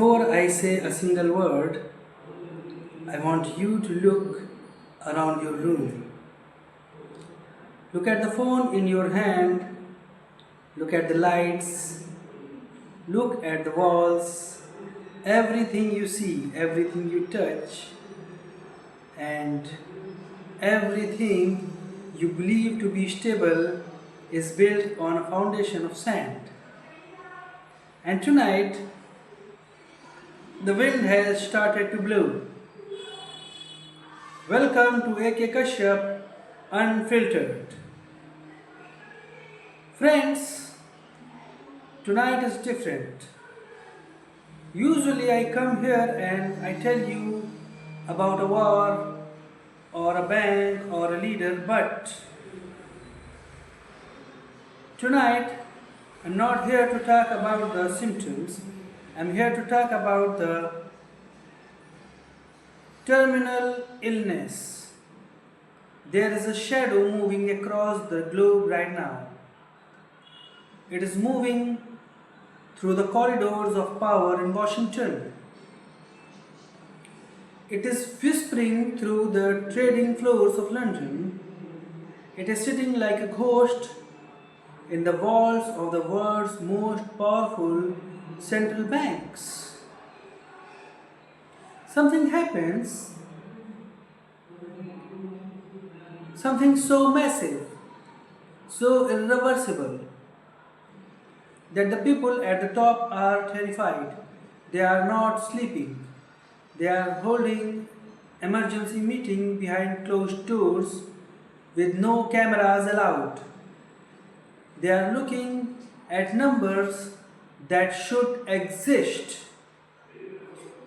Before I say a single word, I want you to look around your room. Look at the phone in your hand, look at the lights, look at the walls, everything you see, everything you touch, and everything you believe to be stable is built on a foundation of sand. And tonight, the wind has started to blow. Welcome to AK Kashyap Unfiltered. Friends, tonight is different. Usually I come here and I tell you about a war or a bank or a leader, but tonight I'm not here to talk about the symptoms. I'm here to talk about the terminal illness. There is a shadow moving across the globe right now. It is moving through the corridors of power in Washington. It is whispering through the trading floors of London. It is sitting like a ghost in the vaults of the world's most powerful central banks. Something happens, something so massive, so irreversible, that the people at the top are terrified. They are not sleeping. They are holding emergency meeting behind closed doors with no cameras allowed. They are looking at numbers that should exist.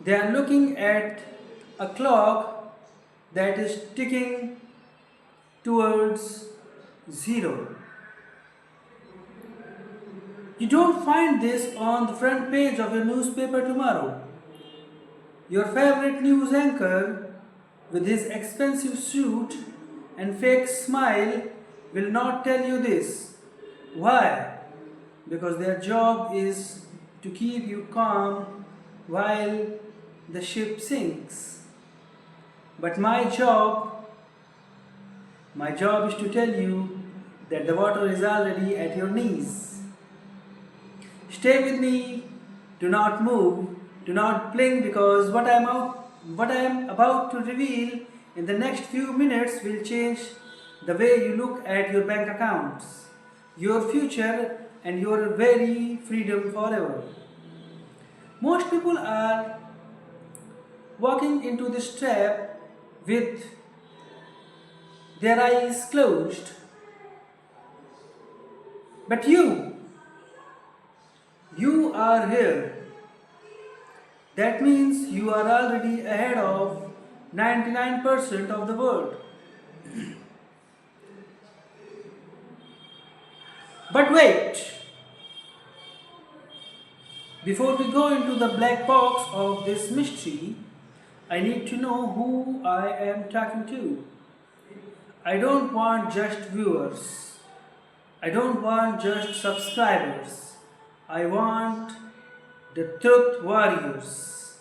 They are looking at a clock that is ticking towards zero. You don't find this on the front page of your newspaper tomorrow. Your favorite news anchor, with his expensive suit and fake smile, will not tell you this. Why? Because their job is to keep you calm while the ship sinks. But my job is to tell you that the water is already at your knees. Stay with me, do not move, do not blink, because what I am about to reveal in the next few minutes will change the way you look at your bank accounts, your future, and your very freedom forever. Most people are walking into this trap with their eyes closed. But you are here. That means you are already ahead of 99% of the world. But wait! Before we go into the black box of this mystery, I need to know who I am talking to. I don't want just viewers. I don't want just subscribers. I want the truth warriors.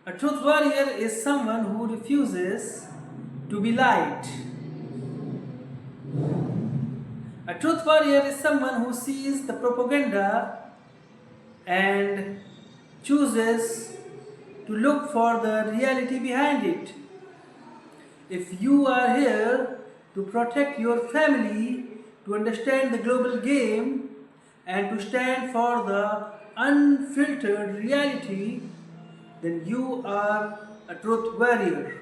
A truth warrior is someone who refuses to be lied. A truth warrior is someone who sees the propaganda and chooses to look for the reality behind it. If you are here to protect your family, to understand the global game, and to stand for the unfiltered reality, then you are a truth warrior.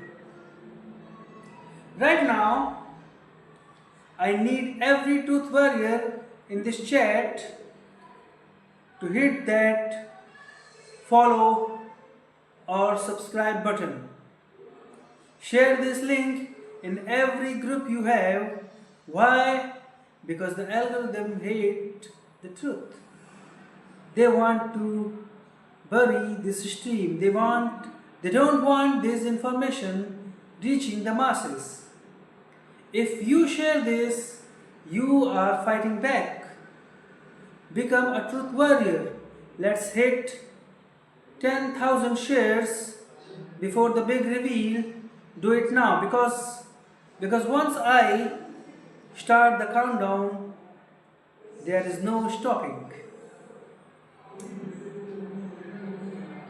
Right now, I need every truth warrior in this chat to hit that follow or subscribe button. Share this link in every group you have. Why? Because the algorithm hates the truth. They want to bury this stream. They don't want this information reaching the masses. If you share this, you are fighting back. Become a truth warrior. Let's hit 10,000 shares before the big reveal, do it now because once I start the countdown, there is no stopping.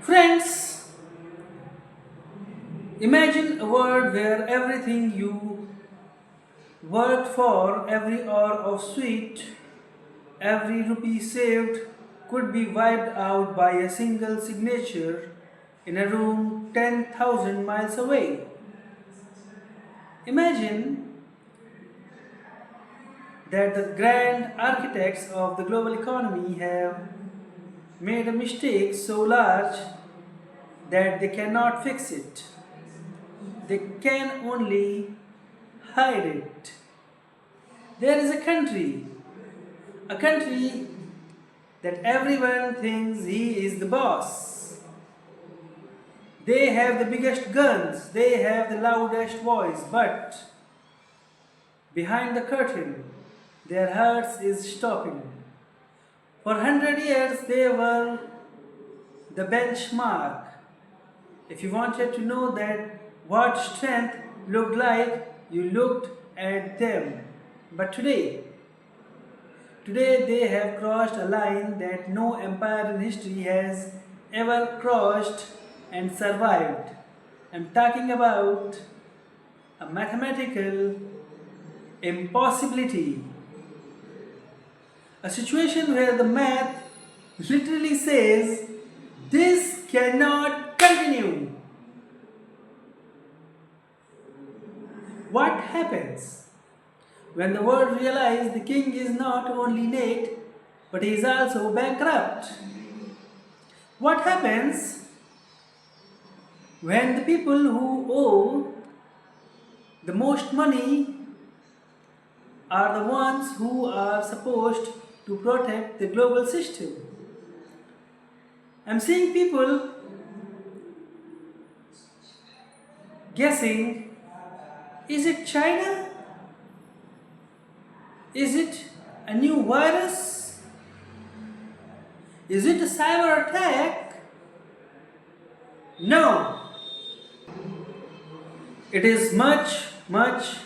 Friends, imagine a world where everything you worked for, every hour of sweat, every rupee saved could be wiped out by a single signature in a room 10,000 miles away. Imagine that the grand architects of the global economy have made a mistake so large that they cannot fix it. They can only hide it. There is a country that everyone thinks he is the boss. They have the biggest guns, they have the loudest voice, but behind the curtain, their hearts is stopping. For 100 years, they were the benchmark. If you wanted to know that what strength looked like, you looked at them. But today they have crossed a line that no empire in history has ever crossed and survived. I'm talking about a mathematical impossibility. A situation where the math literally says this cannot continue. What happens when the world realizes the king is not only late but he is also bankrupt? What happens when the people who owe the most money are the ones who are supposed to protect the global system? I'm seeing people guessing, is it China? Is it a new virus? Is it a cyber attack? No. It is much, much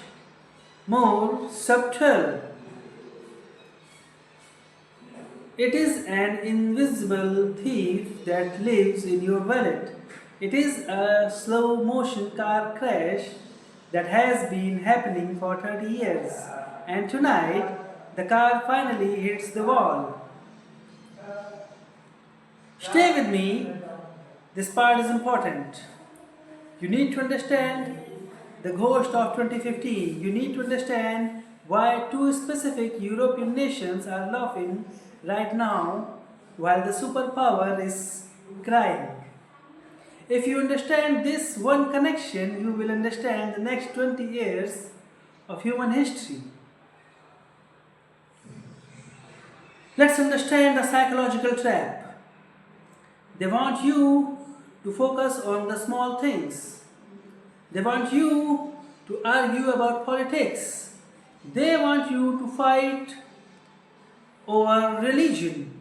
more subtle. It is an invisible thief that lives in your wallet. It is a slow motion car crash that has been happening for 30 years. And tonight, the car finally hits the wall. Stay with me. This part is important. You need to understand the ghost of 2015. You need to understand why two specific European nations are laughing right now while the superpower is crying. If you understand this one connection, you will understand the next 20 years of human history. Let's understand the psychological trap. They want you to focus on the small things. They want you to argue about politics. They want you to fight over religion.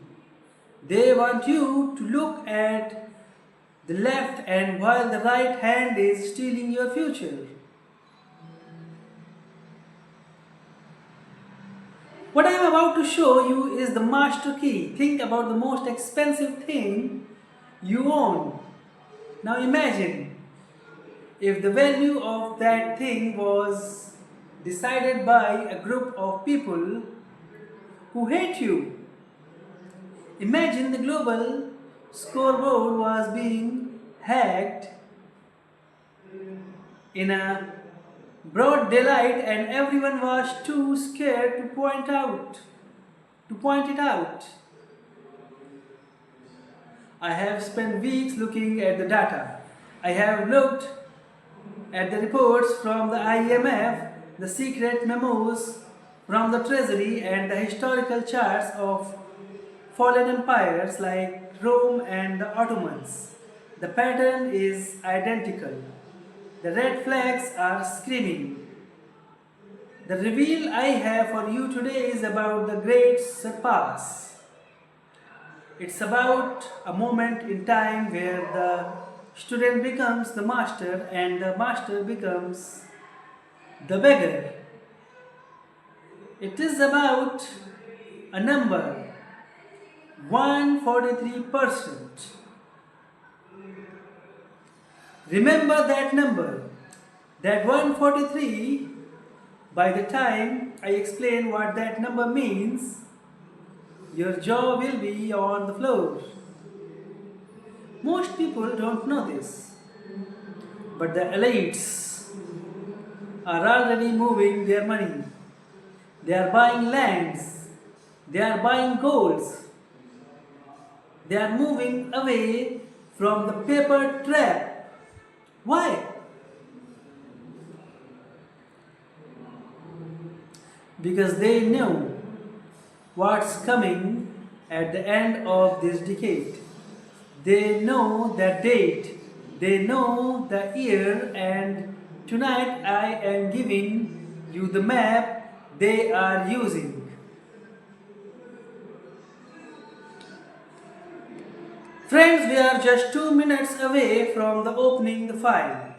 They want you to look at the left and while the right hand is stealing your future. What I am about to show you is the master key. Think about the most expensive thing you own. Now imagine if the value of that thing was decided by a group of people who hate you. Imagine the global scoreboard was being hacked in a broad daylight and everyone was too scared to point it out. I have spent weeks looking at the data. I have looked at the reports from the IMF, the secret memos from the Treasury, and the historical charts of fallen empires like Rome and the Ottomans. The pattern is identical. The red flags are screaming. The reveal I have for you today is about the great surpass. It's about a moment in time where the student becomes the master and the master becomes the beggar. It is about a number 143%. Remember that number, that 143. By the time I explain what that number means, your jaw will be on the floor. Most people don't know this, but the elites are already moving their money. They are buying lands, they are buying golds, they are moving away from the paper trap. Why? Because they know what's coming at the end of this decade. They know the date, they know the year, and tonight I am giving you the map they are using. Friends, we are just 2 minutes away from the opening the file.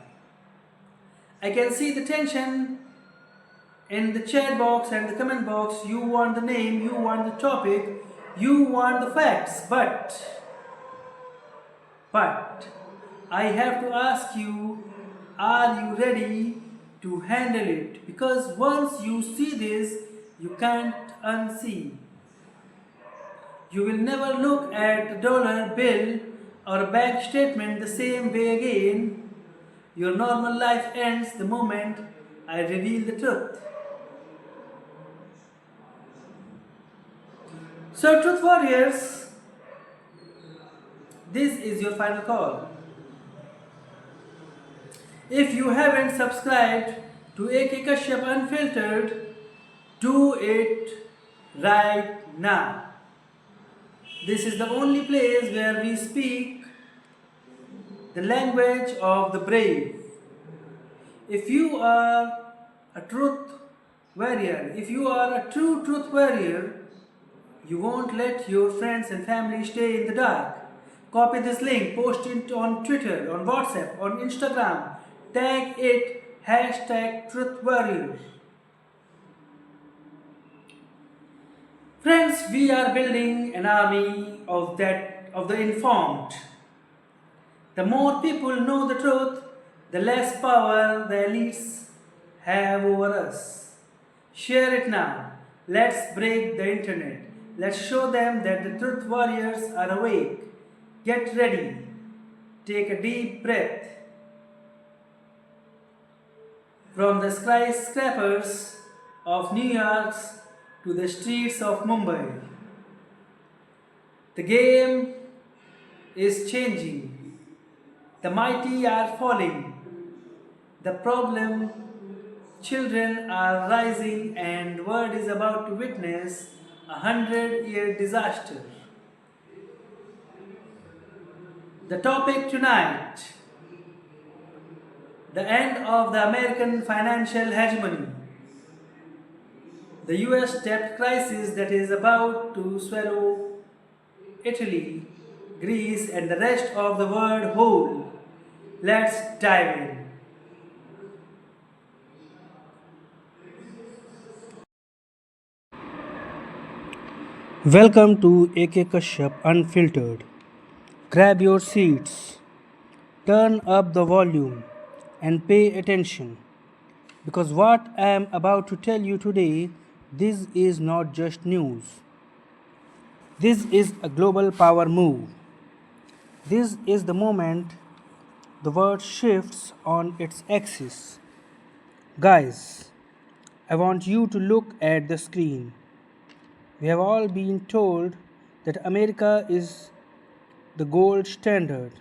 I can see the tension in the chat box and the comment box. You want the name, you want the topic, you want the facts, but I have to ask you, are you ready to handle it? Because once you see this, you can't unsee. You will never look at a dollar bill or a bank statement the same way again. Your normal life ends the moment I reveal the truth. So, truth warriors, this is your final call. If you haven't subscribed to AK Kashyap Unfiltered, do it right now. This is the only place where we speak the language of the brave. If you are a truth warrior, if you are a true truth warrior, you won't let your friends and family stay in the dark. Copy this link, post it on Twitter, on WhatsApp, on Instagram, tag it #truthwarriors. Friends, we are building an army of the informed. The more people know the truth, the less power the elites have over us. Share it now. Let's break the internet. Let's show them that the truth warriors are awake. Get ready. Take a deep breath. From the skyscrapers of New York to the streets of Mumbai, the game is changing. The mighty are falling. The problem children are rising, and world is about to witness a 100-year disaster. The topic tonight: the end of the American financial hegemony. The US debt crisis that is about to swallow Italy, Greece, and the rest of the world whole. Let's dive in. Welcome to AK Kashyap Unfiltered. Grab your seats, turn up the volume, and pay attention. Because what I am about to tell you today, this is not just news. This is a global power move. This is the moment the world shifts on its axis. Guys, I want you to look at the screen. We have all been told that America is the gold standard.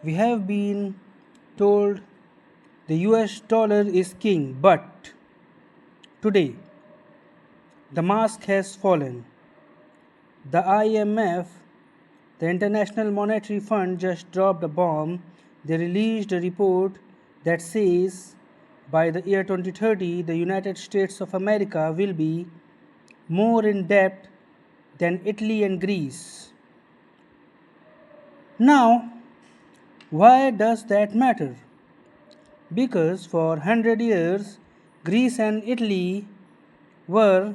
We have been told the US dollar is king, but today the mask has fallen. The IMF, the International Monetary Fund, just dropped a bomb. They released a report that says by the year 2030, the United States of America will be more in debt than Italy and Greece. Now, why does that matter? Because for 100 years, Greece and Italy were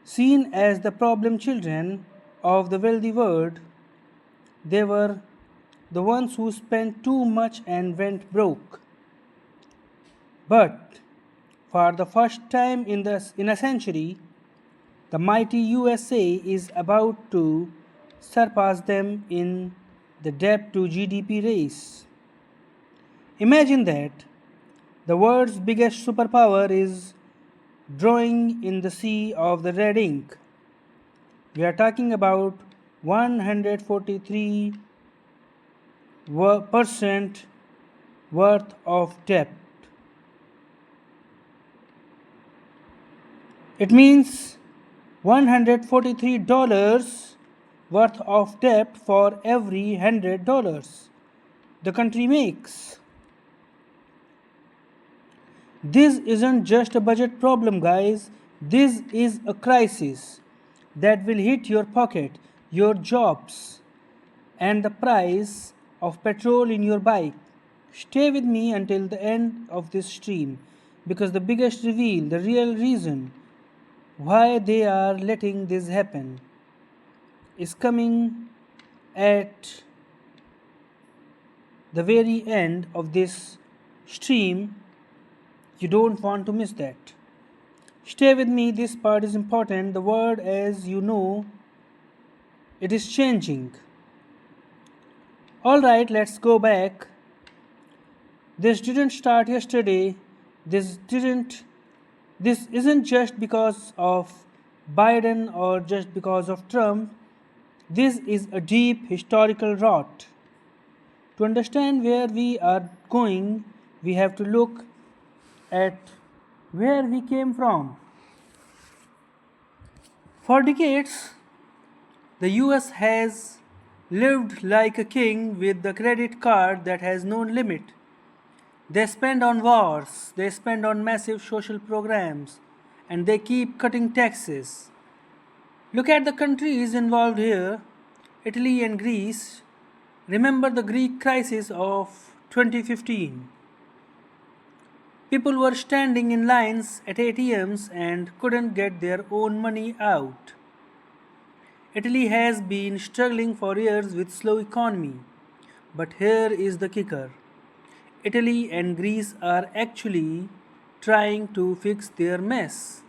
seen as the problem children of the wealthy world. They were the ones who spent too much and went broke. But for the first time in a century, the mighty USA is about to surpass them in the debt to GDP race. Imagine that the world's biggest superpower is drawing in the sea of the red ink. We are talking about 143% worth of debt. It means $143 worth of debt for every $100 the country makes. This isn't just a budget problem, guys. This is a crisis that will hit your pocket, your jobs, and the price of petrol in your bike. Stay with me until the end of this stream because the biggest reveal, the real reason why they are letting this happen, is coming at the very end of this stream. You don't want to miss that. Stay with me, this part is important. The world, as you know, it is changing. Alright, let's go back. This didn't start yesterday. This isn't just because of Biden or just because of Trump. This is a deep historical rot. To understand where we are going, we have to look at where we came from. For decades, the US has lived like a king with the credit card that has no limit. They spend on wars, they spend on massive social programs, and they keep cutting taxes. Look at the countries involved here, Italy and Greece. Remember the Greek crisis of 2015. People were standing in lines at ATMs and couldn't get their own money out. Italy has been struggling for years with slow economy. But here is the kicker. Italy and Greece are actually trying to fix their mess.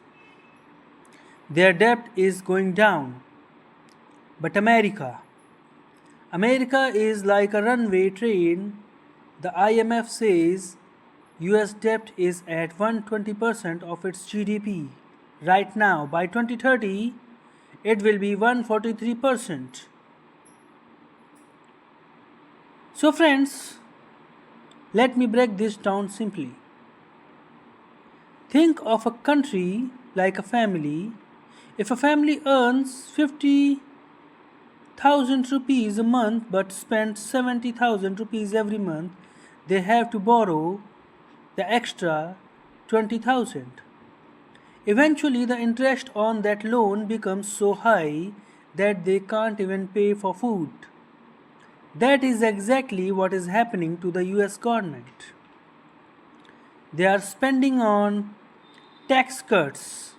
Their debt is going down. But America is like a runway train. The IMF says US debt is at 120% of its GDP. Right now, by 2030, it will be 143%. So, friends, let me break this down simply. Think of a country like a family. If a family earns 50,000 rupees a month but spends 70,000 rupees every month, they have to borrow the extra 20,000. Eventually, the interest on that loan becomes so high that they can't even pay for food. That is exactly what is happening to the US government. They are spending on tax cuts.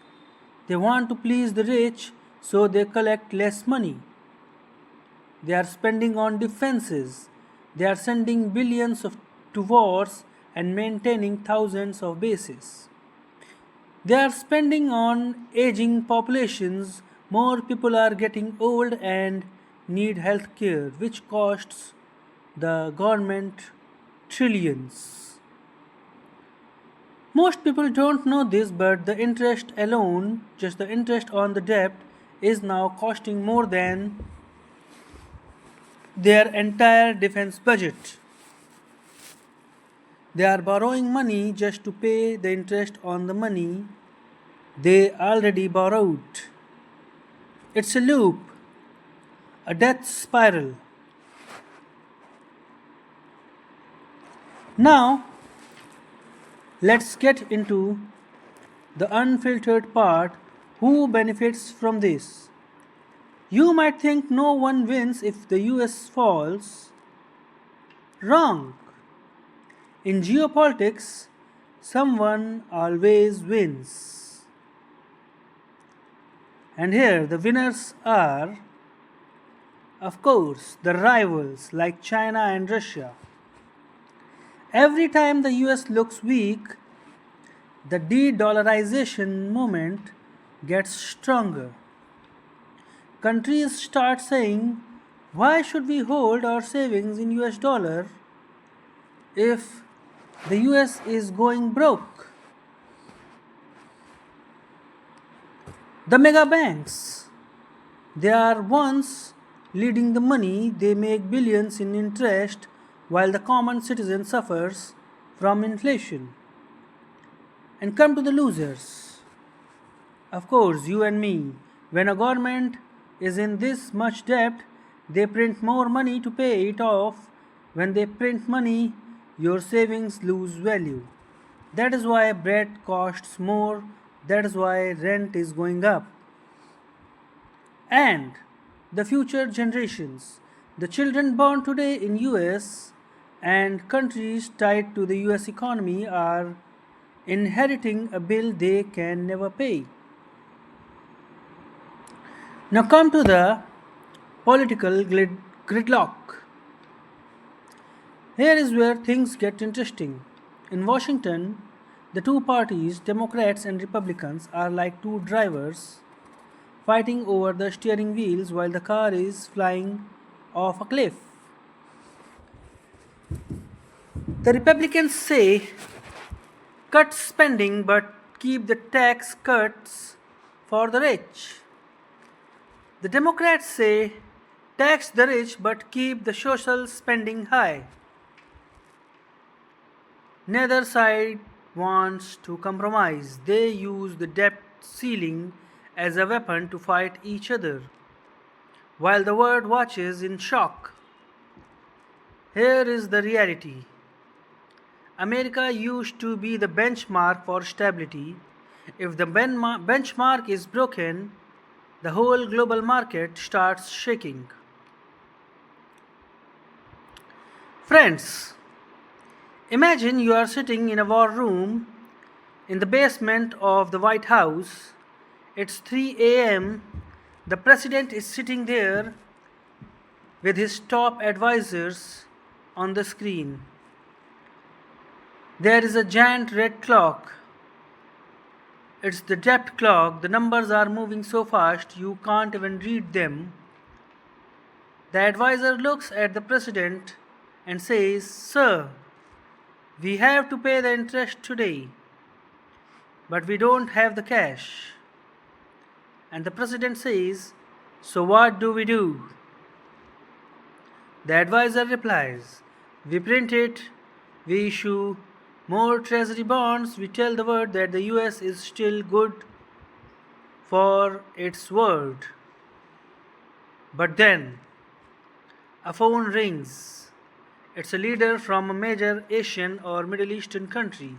They want to please the rich, so they collect less money. They are spending on defenses. They are sending to wars and maintaining thousands of bases. They are spending on aging populations. More people are getting old and need health care, which costs the government trillions. Most people don't know this, but the interest alone, just the interest on the debt, is now costing more than their entire defense budget. They are borrowing money just to pay the interest on the money they already borrowed. It's a loop, a death spiral. Now, let's get into the unfiltered part. Who benefits from this? You might think no one wins if the US falls. Wrong. In geopolitics, someone always wins. And here the winners are, of course, the rivals like China and Russia. Every time the US looks weak, the de-dollarization movement gets stronger. Countries start saying, why should we hold our savings in US dollar if the US is going broke? The mega banks, they are ones leading the money, they make billions in interest while the common citizen suffers from inflation. And come to the losers. Of course, you and me. When a government is in this much debt, they print more money to pay it off. When they print money, your savings lose value. That is why bread costs more. That is why rent is going up. And the future generations, the children born today in US and countries tied to the US economy are inheriting a bill they can never pay. Now come to the political gridlock. Here is where things get interesting. In Washington, the two parties, Democrats and Republicans, are like two drivers fighting over the steering wheels while the car is flying off a cliff. The Republicans say cut spending but keep the tax cuts for the rich. The Democrats say tax the rich but keep the social spending high. Neither side wants to compromise. They use the debt ceiling as a weapon to fight each other, while the world watches in shock. Here is the reality. America used to be the benchmark for stability. If the benchmark is broken, the whole global market starts shaking. Friends, imagine you are sitting in a war room in the basement of the White House. It's 3 a.m. The president is sitting there with his top advisors on the screen. There is a giant red clock. It's the debt clock. The numbers are moving so fast you can't even read them. The advisor looks at the president and says, "Sir, we have to pay the interest today, but we don't have the cash." And the president says, "So what do we do?" The advisor replies, "We print it, we issue more treasury bonds, we tell the world that the US is still good for its word." But then a phone rings. It's a leader from a major Asian or Middle Eastern country.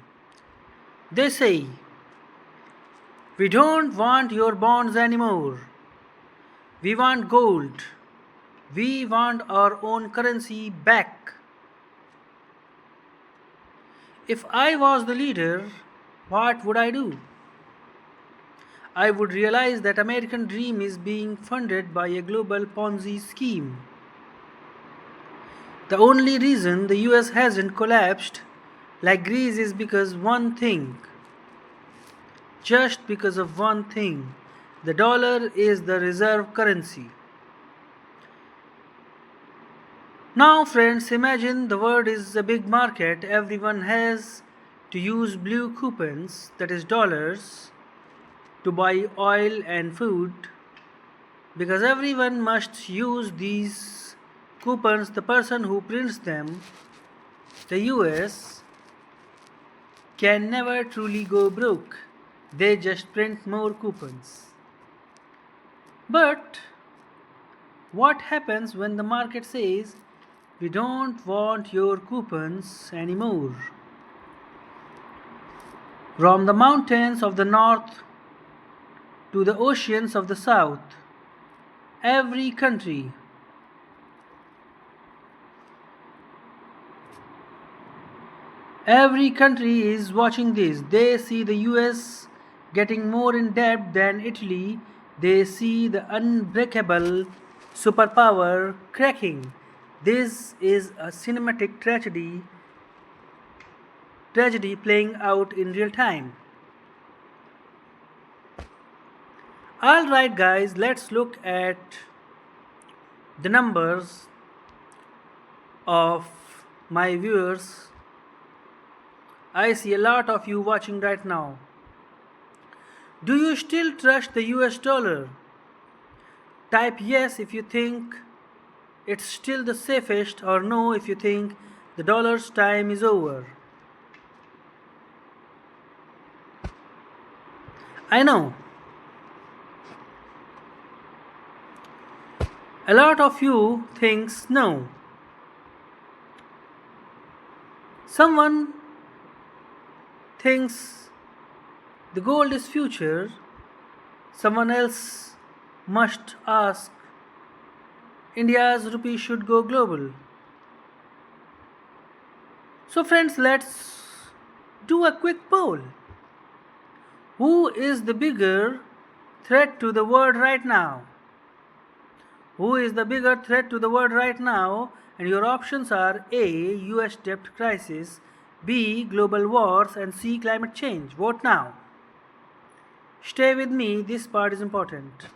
They say, "We don't want your bonds anymore. We want gold. We want our own currency back." If I was the leader, what would I do? I would realize that American dream is being funded by a global Ponzi scheme. The only reason the US hasn't collapsed like Greece is because one thing. Just because of one thing. The dollar is the reserve currency. Now, friends, imagine the world is a big market. Everyone has to use blue coupons, that is dollars, to buy oil and food. Because everyone must use these coupons, the person who prints them, the US, can never truly go broke. They just print more coupons. But what happens when the market says, "We don't want your coupons anymore"? From the mountains of the north to the oceans of the south, Every country, every country is watching this. They see the US getting more in debt than Italy. They see the unbreakable superpower cracking. This is a cinematic tragedy playing out in real time. Alright, guys, let's look at the numbers of my viewers. I see a lot of you watching right now. Do you still trust the US dollar? Type yes if you think it's still the safest, or no if you think the dollar's time is over. I know a lot of you thinks no. Someone thinks the gold is future. Someone else must ask India's rupee should go global. So friends, let's do a quick poll. Who is the bigger threat to the world right now? Who is the bigger threat to the world right now? And your options are A. US debt crisis, B. Global wars, and C. Climate change. Vote now. Stay with me, this part is important.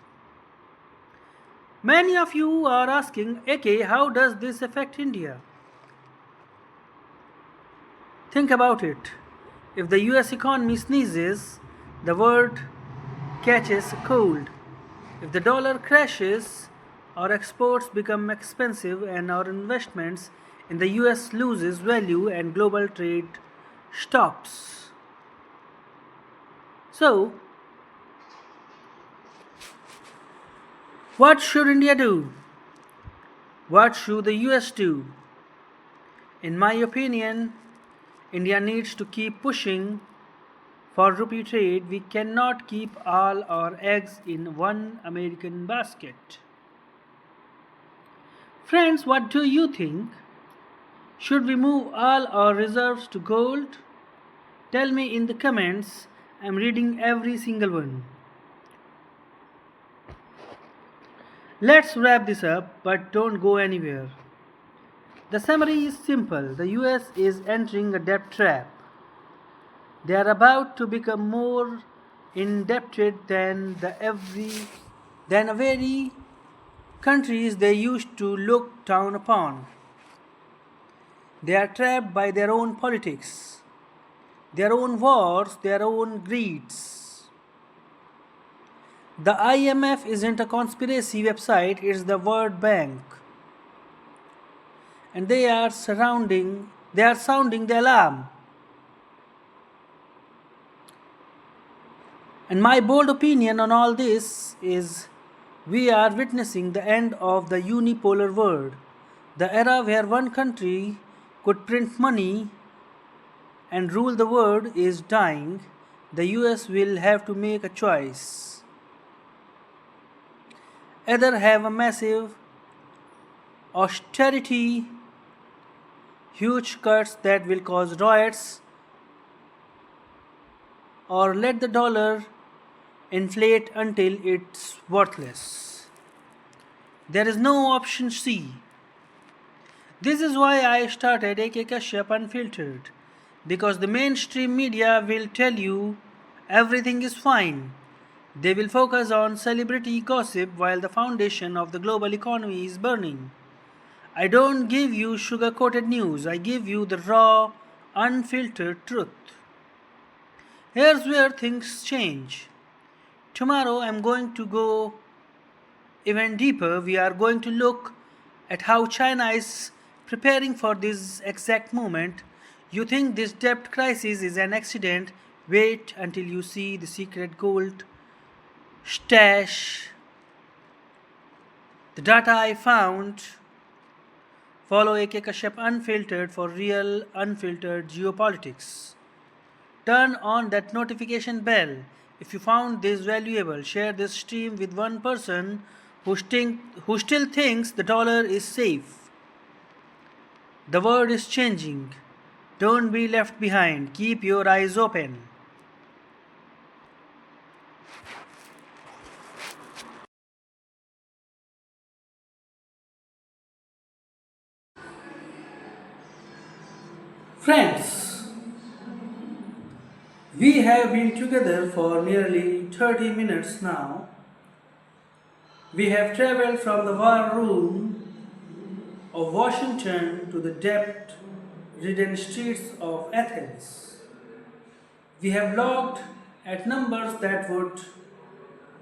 Many of you are asking, AK, how does this affect India? Think about it. If the US economy sneezes, the world catches a cold. If the dollar crashes, our exports become expensive and our investments in the US loses value and global trade stops. So, what should India do? What should the US do? In my opinion, India needs to keep pushing for rupee trade. We cannot keep all our eggs in one American basket. Friends, what do you think? Should we move all our reserves to gold? Tell me in the comments. I'm reading every single one. Let's wrap this up, but don't go anywhere. The summary is simple. The US is entering a debt trap. They are about to become more indebted than a very countries they used to look down upon. They are trapped by their own politics, their own wars, their own greeds. The IMF isn't a conspiracy website, it's the World Bank. And they are sounding the alarm. And my bold opinion on all this is we are witnessing the end of the unipolar world. The era where one country could print money and rule the world is dying. The US will have to make a choice. Either have a massive austerity, huge cuts that will cause riots, or let the dollar inflate until it's worthless. There is no option C. This is why I started AK Kashyap Unfiltered, because the mainstream media will tell you everything is fine. They will focus on celebrity gossip while the foundation of the global economy is burning. I don't give you sugar-coated news, I give you the raw, unfiltered truth. Here's where things change. Tomorrow I'm going to go even deeper. We are going to look at how China is preparing for this exact moment. You think this debt crisis is an accident? Wait until you see the secret gold stash. The data I found. Follow AK Kashyap Unfiltered for real unfiltered geopolitics. Turn on that notification bell. If you found this valuable, share this stream with one person who still thinks the dollar is safe. The world is changing. Don't be left behind. Keep your eyes open. Friends, we have been together for nearly 30 minutes now. We have traveled from the war room of Washington to the debt ridden streets of Athens. We have looked at numbers that would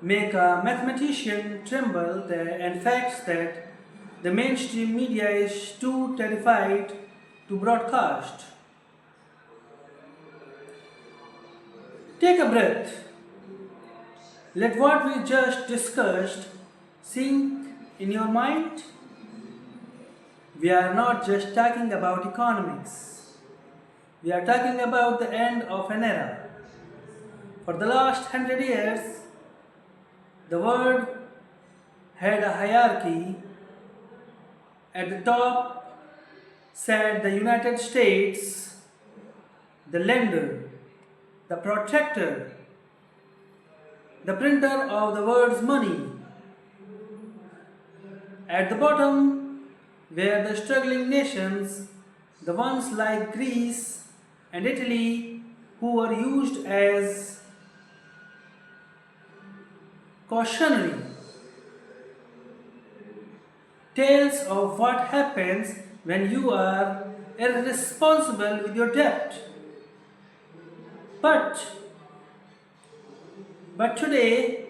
make a mathematician tremble and facts that the mainstream media is too terrified to broadcast. Take a breath. Let what we just discussed sink in your mind. We are not just talking about economics. We are talking about the end of an era. For the last 100 years, the world had a hierarchy. At the top sat the United States, the lender, the protector, the printer of the world's money. At the bottom were the struggling nations, the ones like Greece and Italy, who were used as cautionary tales of what happens when you are irresponsible with your debt. But today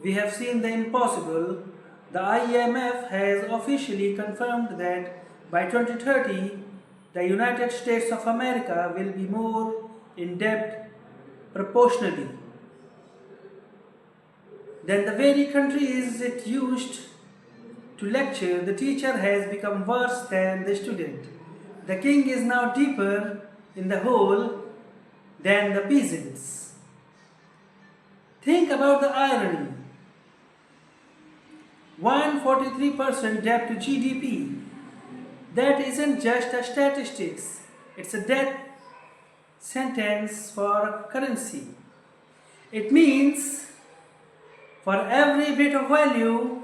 we have seen the impossible. The IMF has officially confirmed that by 2030 the United States of America will be more in debt proportionally than the very countries it used to lecture. The teacher has become worse than the student. The king is now deeper in the hole than the peasants. Think about the irony. 143% debt to GDP. That isn't just a statistics, it's a death sentence for currency. It means for every bit of value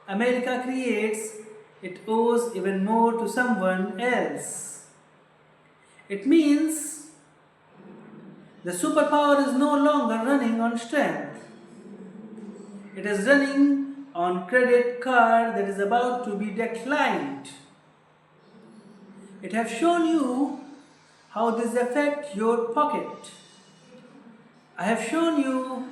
America creates, it owes even more to someone else. It means the superpower is no longer running on strength. It is running on credit card that is about to be declined. It has shown you how this affects your pocket. I have shown you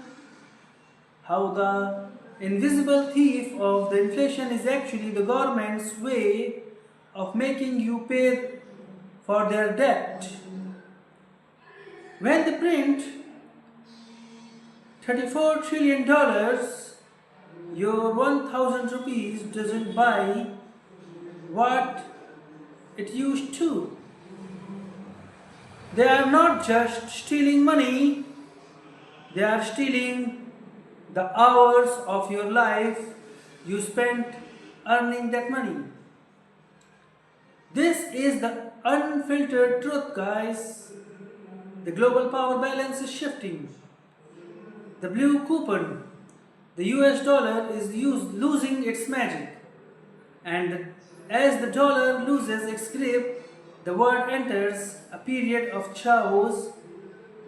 how the invisible thief of the inflation is actually the government's way of making you pay for their debt. When they print $34 trillion, your 1000 rupees doesn't buy what it used to. They are not just stealing money, they are stealing the hours of your life you spent earning that money. This is the unfiltered truth, guys. The global power balance is shifting. The blue coupon, the US dollar, is losing its magic. And as the dollar loses its grip, the world enters a period of chaos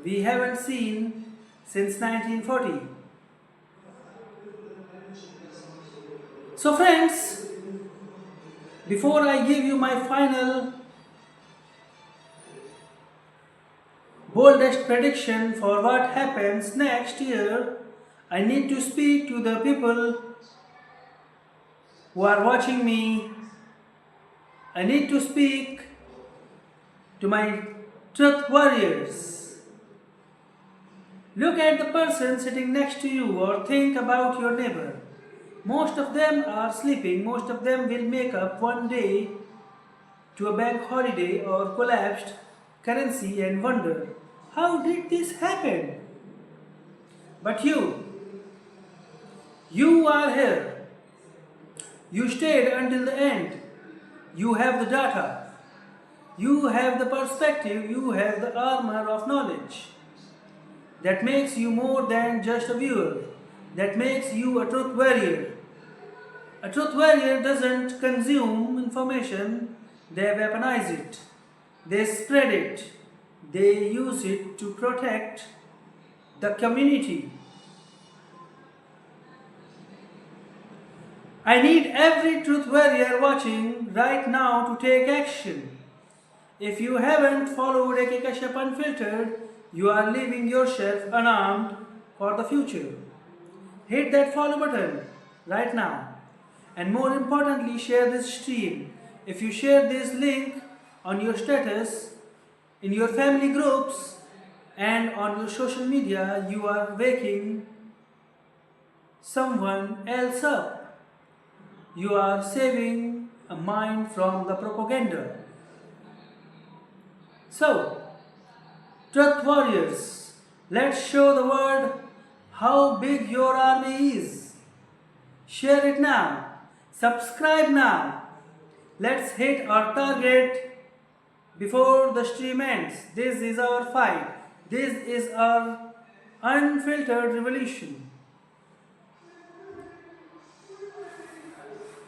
we haven't seen since 1940. So friends, before I give you my final boldest prediction for what happens next year, I need to speak to the people who are watching me. I need to speak to my truth warriors. Look at the person sitting next to you or think about your neighbor. Most of them are sleeping. Most of them will make up one day to a bank holiday or collapsed currency and wonder, how did this happen? But You are here. You stayed until the end. You have the data. You have the perspective. You have the armor of knowledge. That makes you more than just a viewer. That makes you a truth warrior. A truth warrior doesn't consume information, they weaponize it. They spread it. They use it to protect the community. I need every truth warrior watching right now to take action. If you haven't followed AK Kashyap Unfiltered, you are leaving yourself unarmed for the future. Hit that follow button right now. And more importantly, share this stream. If you share this link on your status, in your family groups, and on your social media, you are waking someone else up. You are saving a mind from the propaganda. So, truth warriors, let's show the world how big your army is. Share it now. Subscribe now. Let's hit our target before the stream ends. This is our fight. This is our unfiltered revolution.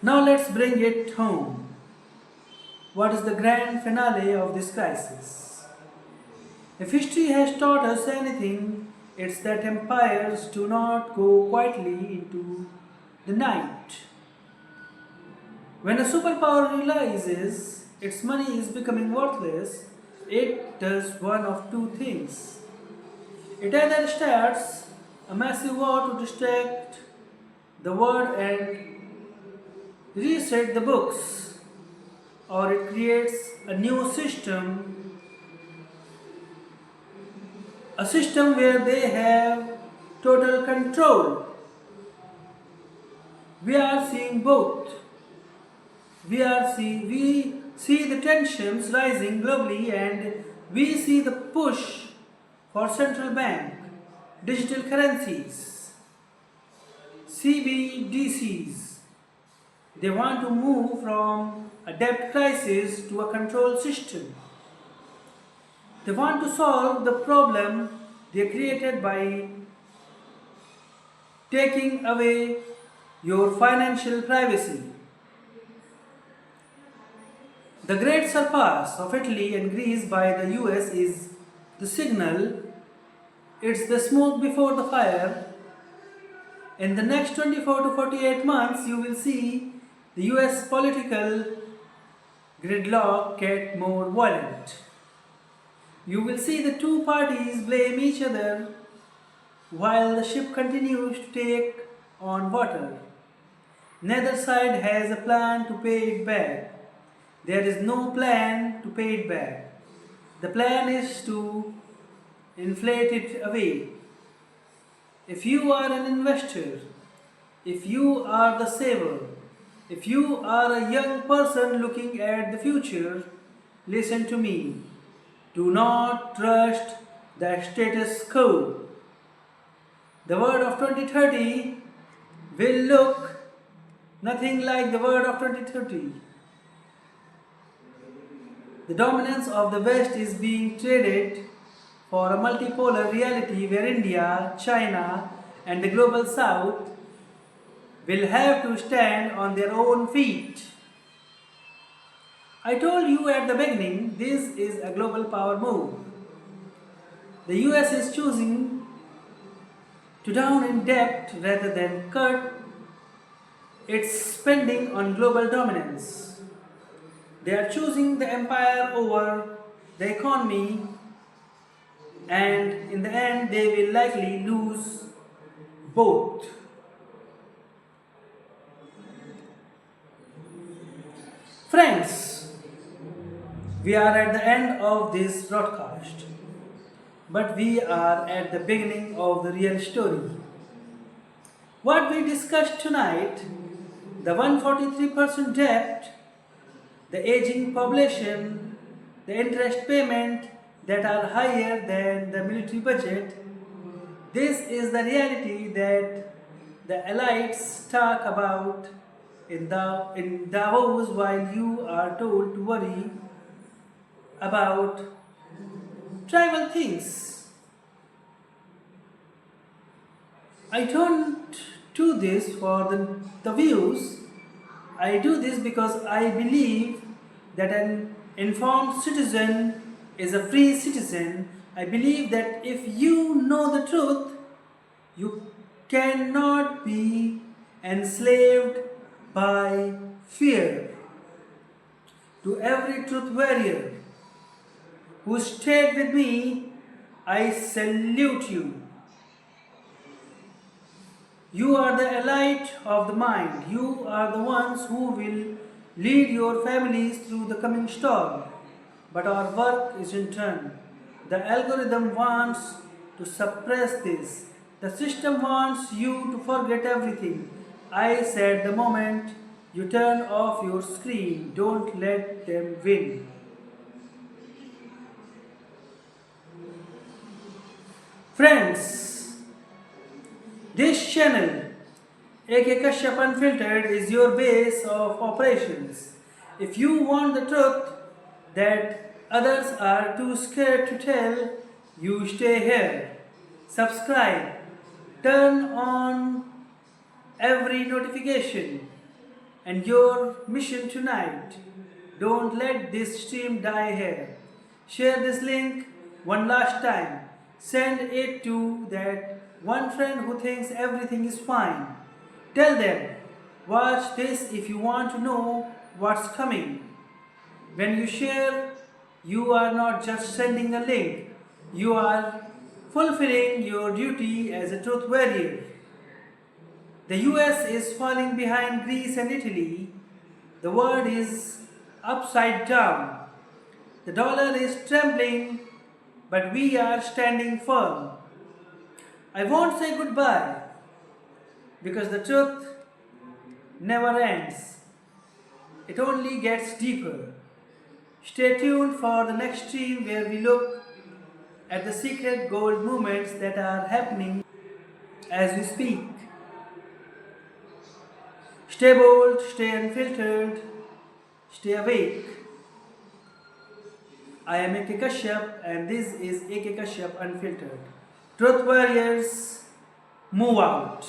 Now let's bring it home. What is the grand finale of this crisis? If history has taught us anything, it's that empires do not go quietly into the night. When a superpower realizes its money is becoming worthless, it does one of two things. It either starts a massive war to distract the world and reset the books, or it creates a new system, a system where they have total control. We are seeing both. We see the tensions rising globally, and we see the push for central bank, digital currencies, CBDCs. They want to move from a debt crisis to a control system. They want to solve the problem they created by taking away your financial privacy. The great surpass of Italy and Greece by the US is the signal, it's the smoke before the fire. In the next 24 to 48 months, you will see the US political gridlock get more violent. You will see the two parties blame each other while the ship continues to take on water. Neither side has a plan to pay it back. There is no plan to pay it back. The plan is to inflate it away. If you are an investor, if you are the saver, if you are a young person looking at the future, listen to me. Do not trust the status quo. The world of 2030 will look nothing like the world of 2030. The dominance of the West is being traded for a multipolar reality where India, China, and the global South will have to stand on their own feet. I told you at the beginning, this is a global power move. The US is choosing to down in debt rather than cut its spending on global dominance. They are choosing the empire over the economy, and in the end they will likely lose both. Friends, we are at the end of this broadcast, but we are at the beginning of the real story. What we discussed tonight, the 143% debt, the aging population, the interest payment that are higher than the military budget, this is the reality that the elites talk about in Davos while you are told to worry about trivial things. I don't do this for the views. I do this because I believe that an informed citizen is a free citizen. I believe that if you know the truth, you cannot be enslaved by fear. To every truth warrior who stayed with me, I salute you. You are the elite of the mind. You are the ones who will lead your families through the coming storm. But our work isn't done. The algorithm wants to suppress this. The system wants you to forget everything. I said the moment you turn off your screen, don't let them win. Friends, this channel AK Kashyap Unfiltered is your base of operations. If you want the truth that others are too scared to tell, you stay here. Subscribe. Turn on every notification. And your mission tonight. Don't let this stream die here. Share this link one last time. Send it to that one friend who thinks everything is fine. Tell them, watch this if you want to know what's coming. When you share, you are not just sending a link, you are fulfilling your duty as a truth warrior. The US is falling behind Greece and Italy. The world is upside down. The dollar is trembling, but we are standing firm. I won't say goodbye because the truth never ends. It only gets deeper. Stay tuned for the next stream where we look at the secret gold movements that are happening as we speak. Stay bold, stay unfiltered, stay awake. I am AK Kashyap and this is AK Kashyap Unfiltered. Truth warriors, move out.